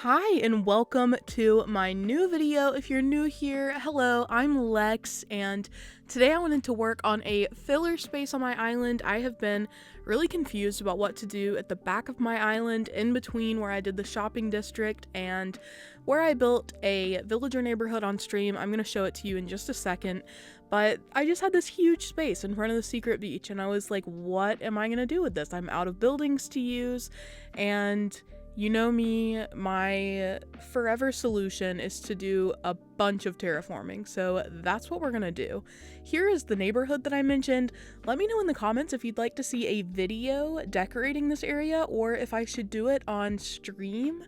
Hi and welcome to my new video. If you're new here, hello, I'm Lex, and today I wanted to work on a filler space on my island. I have been really confused about what to do at the back of my island, in between where I did the shopping district and where I built a villager neighborhood on stream. I'm going to show it to you in just a second, but I just had this huge space in front of the secret beach, and I was like, what am I going to do with this? I'm out of buildings to use, and you know me, my forever solution is to do a bunch of terraforming, so that's what we're gonna do. Here is the neighborhood that I mentioned. Let me know in the comments if you'd like to see a video decorating this area, or if I should do it on stream,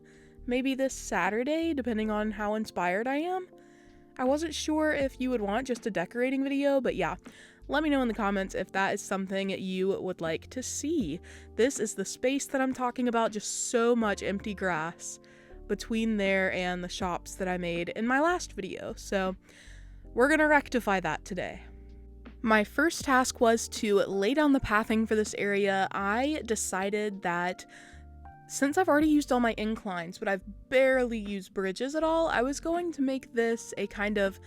maybe this Saturday, depending on how inspired I am. I wasn't sure if you would want just a decorating video, but yeah. Let me know in the comments if that is something you would like to see. This is the space that I'm talking about, just so much empty grass between there and the shops that I made in my last video, so we're gonna rectify that today. My first task was to lay down the pathing for this area. I decided that since I've already used all my inclines, but I've barely used bridges at all, I was going to make this a kind of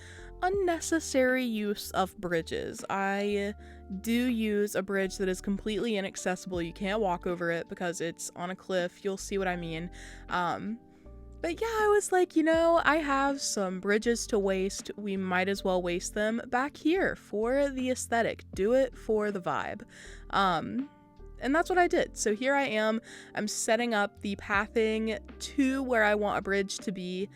unnecessary use of bridges. I do use a bridge that is completely inaccessible. You can't walk over it because it's on a cliff. You'll see what I mean. But yeah, I was like, I have some bridges to waste. We might as well waste them back here for the aesthetic. Do it for the vibe. And that's what I did. So here I am. I'm setting up the pathing to where I want a bridge to be.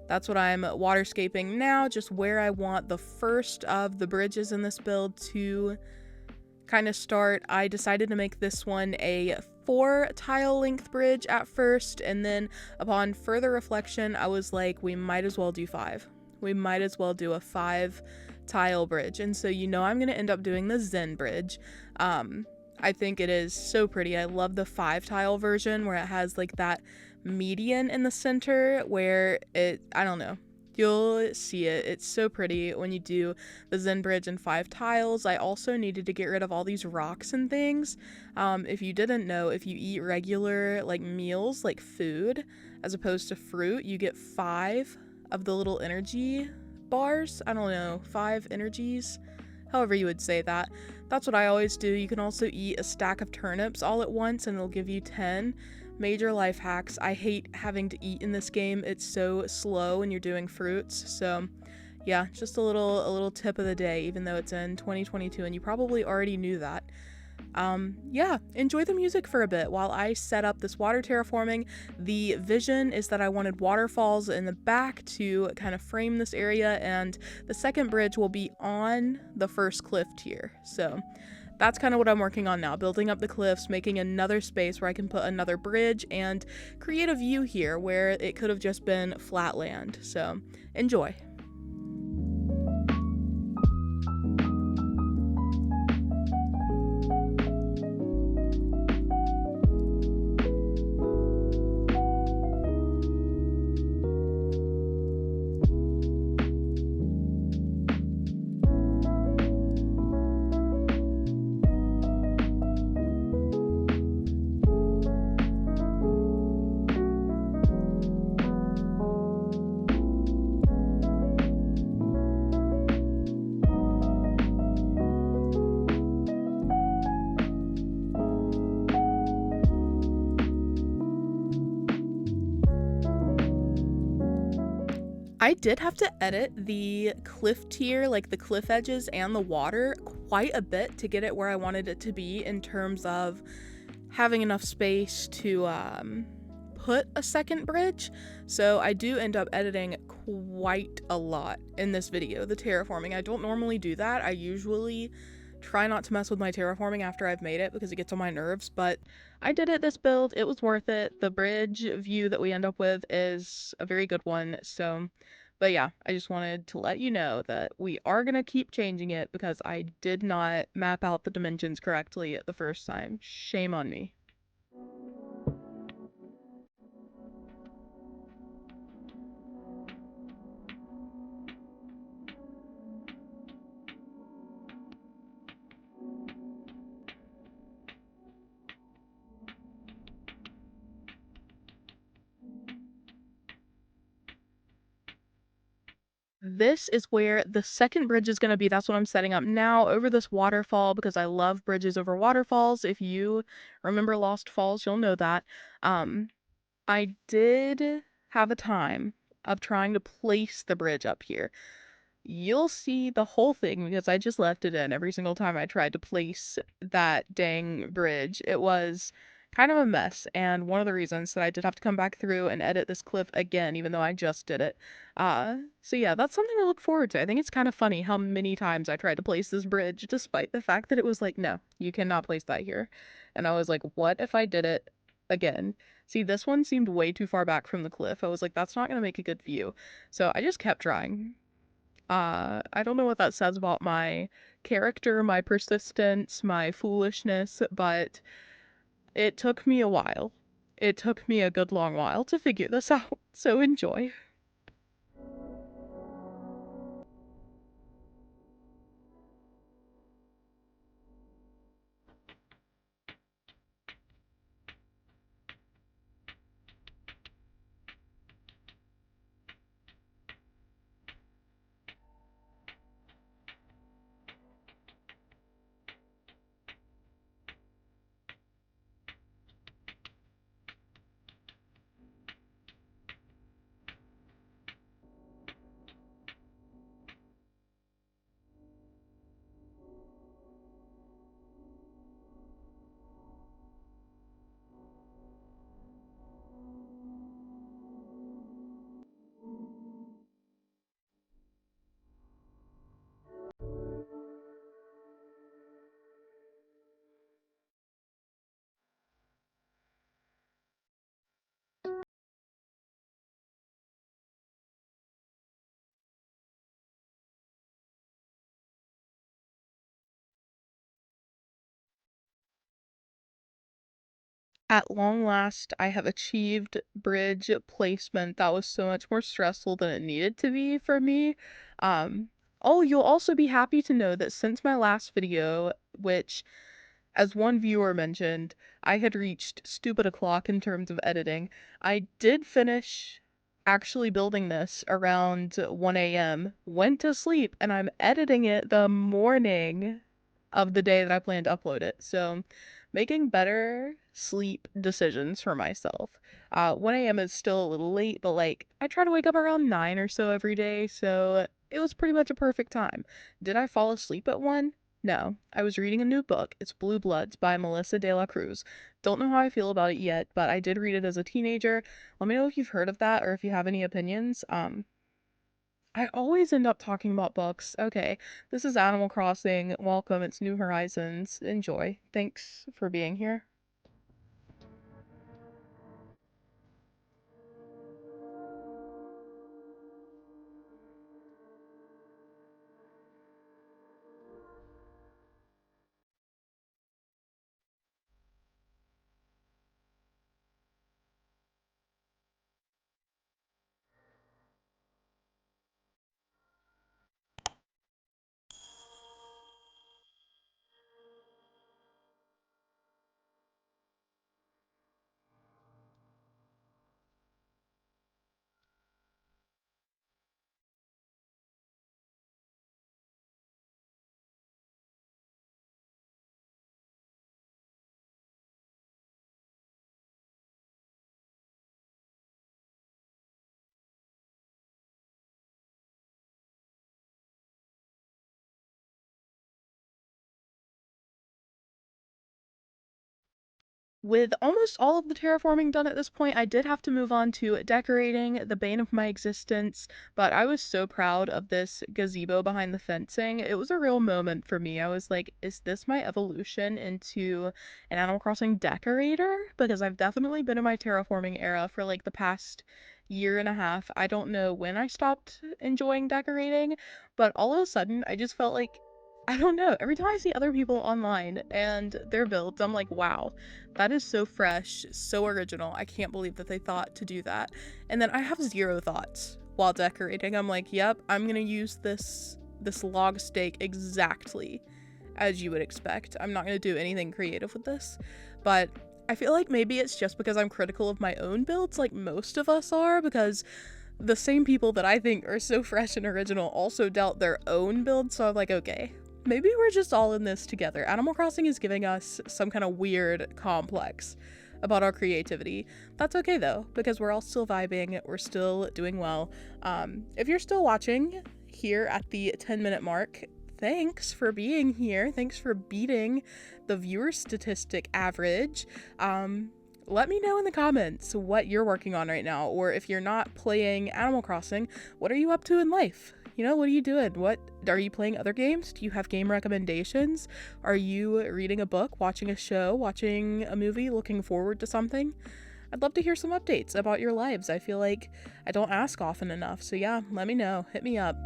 That's what I'm waterscaping now, just where I want the first of the bridges in this build to kind of start. I decided to make this one a 4 tile length bridge at first, and then upon further reflection, I was like, we might as well do 5. We might as well do a 5 tile bridge. And so I'm going to end up doing the Zen Bridge. I think it is so pretty. I love the 5 tile version where it has like that median in the center where I don't know, you'll see it. It's so pretty when you do the Zen Bridge in 5 tiles. I also needed to get rid of all these rocks and things. If you didn't know, if you eat regular like meals, like food, as opposed to fruit, you get 5 of the little energy bars. I don't know, 5 energies, however you would say that. That's what I always do. You can also eat a stack of turnips all at once and it'll give you 10. Major life hacks. I hate having to eat in this game. It's so slow when you're doing fruits. So yeah, just a little tip of the day, even though it's in 2022 and you probably already knew that. Yeah, enjoy the music for a bit while I set up this water terraforming. The vision is that I wanted waterfalls in the back to kind of frame this area, and the second bridge will be on the first cliff tier. So that's kind of what I'm working on now, building up the cliffs, making another space where I can put another bridge and create a view here where it could have just been flat land. So enjoy. I did have to edit the cliff tier, like the cliff edges and the water, quite a bit to get it where I wanted it to be in terms of having enough space to put a second bridge. So I do end up editing quite a lot in this video, the terraforming. I don't normally do that. I usually try not to mess with my terraforming after I've made it because it gets on my nerves, but I did it this build. It was worth it. The bridge view that we end up with is a very good one. So, but yeah, I just wanted to let you know that we are going to keep changing it because I did not map out the dimensions correctly the first time. Shame on me. this is where the second bridge is going to be. That's what I'm setting up now over this waterfall because I love bridges over waterfalls. If you remember Lost Falls, you'll know that. I did have a time of trying to place the bridge up here. You'll see the whole thing because I just left it in every single time I tried to place that dang bridge. It was kind of a mess, and one of the reasons that I did have to come back through and edit this clip again, even though I just did it. So yeah, that's something to look forward to. I think it's kind of funny how many times I tried to place this bridge, despite the fact that it was like, no, you cannot place that here. And I was like, what if I did it again? See, this one seemed way too far back from the cliff. I was like, that's not gonna make a good view. So I just kept trying. I don't know what that says about my character, my persistence, my foolishness, but it took me a while. It took me a good long while to figure this out, so enjoy. At long last, I have achieved bridge placement that was so much more stressful than it needed to be for me. Um, oh, you'll also be happy to know that since my last video, which, as one viewer mentioned, I had reached stupid o'clock in terms of editing, I did finish actually building this around 1 a.m., went to sleep, and I'm editing it the morning of the day that I plan to upload it. So making better sleep decisions for myself. 1 a.m. is still a little late, but like I try to wake up around 9 or so every day, so it was pretty much a perfect time. Did I fall asleep at 1? No. I was reading a new book. It's Blue Bloods by Melissa de la Cruz. Don't know how I feel about it yet, but I did read it as a teenager. Let me know if you've heard of that or if you have any opinions. I always end up talking about books. Okay, this is Animal Crossing. Welcome, it's New Horizons. Enjoy. Thanks for being here. With almost all of the terraforming done at this point, I did have to move on to decorating, the bane of my existence, but I was so proud of this gazebo behind the fencing. It was a real moment for me. I was like, is this my evolution into an Animal Crossing decorator? Because I've definitely been in my terraforming era for like the past year and a half. I don't know when I stopped enjoying decorating, but all of a sudden I just felt like I don't know. Every time I see other people online and their builds, I'm like, wow, that is so fresh, so original. I can't believe that they thought to do that. And then I have zero thoughts while decorating. I'm like, yep, I'm gonna use this log stake exactly as you would expect. I'm not gonna do anything creative with this. But I feel like maybe it's just because I'm critical of my own builds, like most of us are, because the same people that I think are so fresh and original also doubt their own build, so I'm like, okay, maybe we're just all in this together. Animal Crossing is giving us some kind of weird complex about our creativity. That's okay though, because we're all still vibing, we're still doing well. If you're still watching here at the 10-minute mark, thanks for being here. Thanks for beating the viewer statistic average. Let me know in the comments what you're working on right now, or if you're not playing Animal Crossing, what are you up to in life? You know, what are you doing? What are you playing other games? Do you have game recommendations? Are you reading a book, watching a show, watching a movie, looking forward to something? I'd love to hear some updates about your lives. I feel like I don't ask often enough. So yeah, let me know. Hit me up.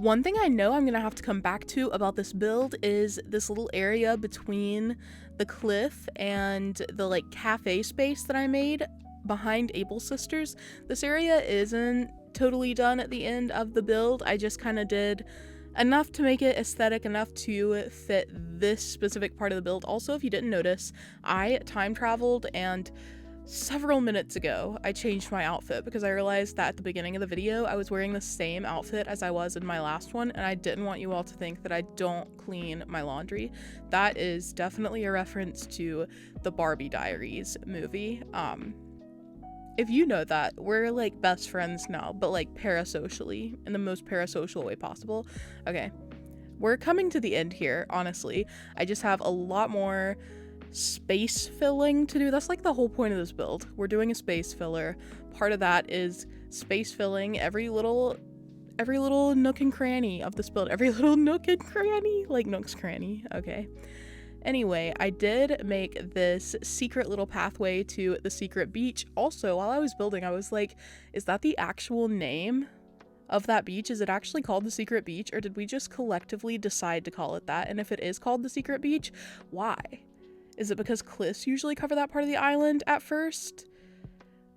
One thing I know I'm gonna have to come back to about this build is this little area between the cliff and the like cafe space that I made behind Able Sisters. This area isn't totally done at the end of the build. I just kind of did enough to make it aesthetic enough to fit this specific part of the build. Also, if you didn't notice, I time traveled, and several minutes ago, I changed my outfit because I realized that at the beginning of the video, I was wearing the same outfit as I was in my last one, and I didn't want you all to think that I don't clean my laundry. That is definitely a reference to the Barbie Diaries movie. If you know that, we're like best friends now, but like parasocially, in the most parasocial way possible. Okay, we're coming to the end here, honestly. I just have a lot more space filling to do. That's like the whole point of this build. We're doing a space filler. Part of that is space filling every little nook and cranny of this build. Every little nook and cranny, like Nook's Cranny. Okay. Anyway, I did make this secret little pathway to the secret beach. Also, while I was building, I was like, is that the actual name of that beach? Is it actually called the secret beach, or did we just collectively decide to call it that? And if it is called the secret beach, why? Is it because cliffs usually cover that part of the island at first?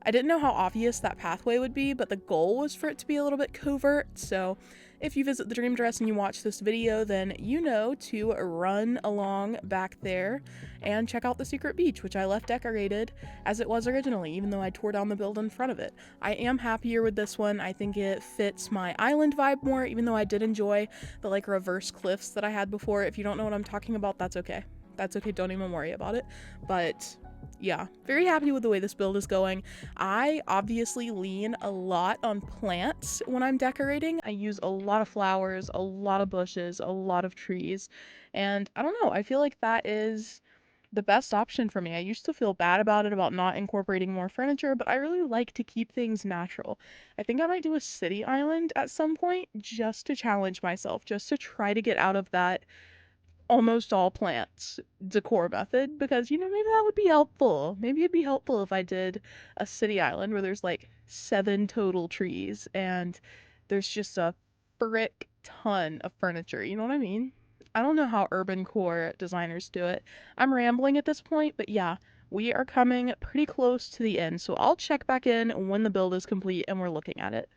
I didn't know how obvious that pathway would be, but the goal was for it to be a little bit covert. So if you visit the Dream Dress and you watch this video, then you know to run along back there and check out the secret beach, which I left decorated as it was originally, even though I tore down the build in front of it. I am happier with this one. I think it fits my island vibe more, even though I did enjoy the like reverse cliffs that I had before. If you don't know what I'm talking about, that's okay. That's okay, don't even worry about it. But yeah, very happy with the way this build is going. I obviously lean a lot on plants when I'm decorating. I use a lot of flowers, a lot of bushes, a lot of trees, and I don't know, I feel like that is the best option for me. I used to feel bad about it, about not incorporating more furniture, but I really like to keep things natural. I think I might do a city island at some point just to challenge myself, just to try to get out of that almost all plants decor method, because maybe that would be helpful. Maybe it'd be helpful if I did a city island where there's like 7 total trees and there's just a frick ton of furniture. You know what I mean? I don't know how urban core designers do it. I'm rambling at this point, but yeah, we are coming pretty close to the end, so I'll check back in when the build is complete and we're looking at it.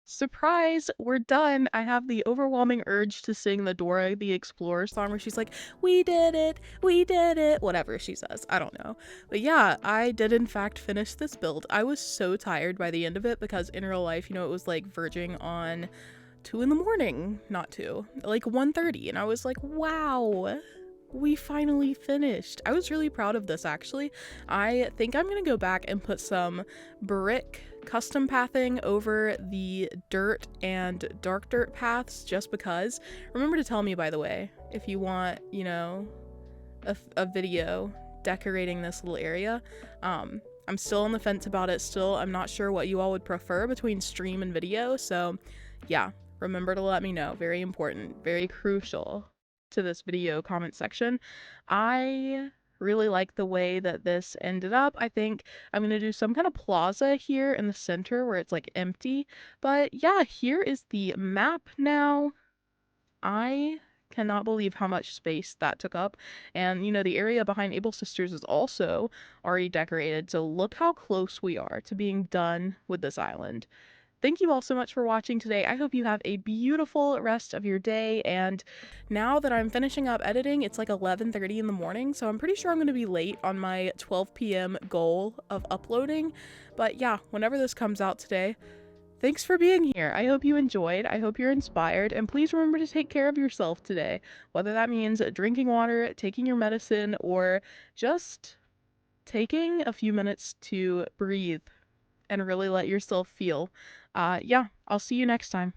Surprise, we're done. I have the overwhelming urge to sing the Dora the Explorer song where she's like, we did it, whatever she says. I don't know. But yeah, I did in fact finish this build. I was so tired by the end of it because in real life, it was like verging on 2 in the morning, not 2, like 1:30, and I was like, wow, we finally finished. I was really proud of this actually. I think I'm gonna go back and put some brick custom pathing over the dirt and dark dirt paths just because. Remember to tell me, by the way, if you want, a video decorating this little area. I'm still on the fence about it still. I'm not sure what you all would prefer between stream and video, so yeah, remember to let me know. Very important, very crucial to this video comment section. I really like the way that this ended up. I think I'm gonna do some kind of plaza here in the center where it's like empty. But yeah, here is the map now. I cannot believe how much space that took up. And the area behind Able Sisters is also already decorated. So look how close we are to being done with this island. Thank you all so much for watching today. I hope you have a beautiful rest of your day. And now that I'm finishing up editing, it's like 11:30 in the morning, so I'm pretty sure I'm going to be late on my 12 p.m. goal of uploading. But yeah, whenever this comes out today, thanks for being here. I hope you enjoyed. I hope you're inspired. And please remember to take care of yourself today, whether that means drinking water, taking your medicine, or just taking a few minutes to breathe and really let yourself feel. Yeah, I'll see you next time.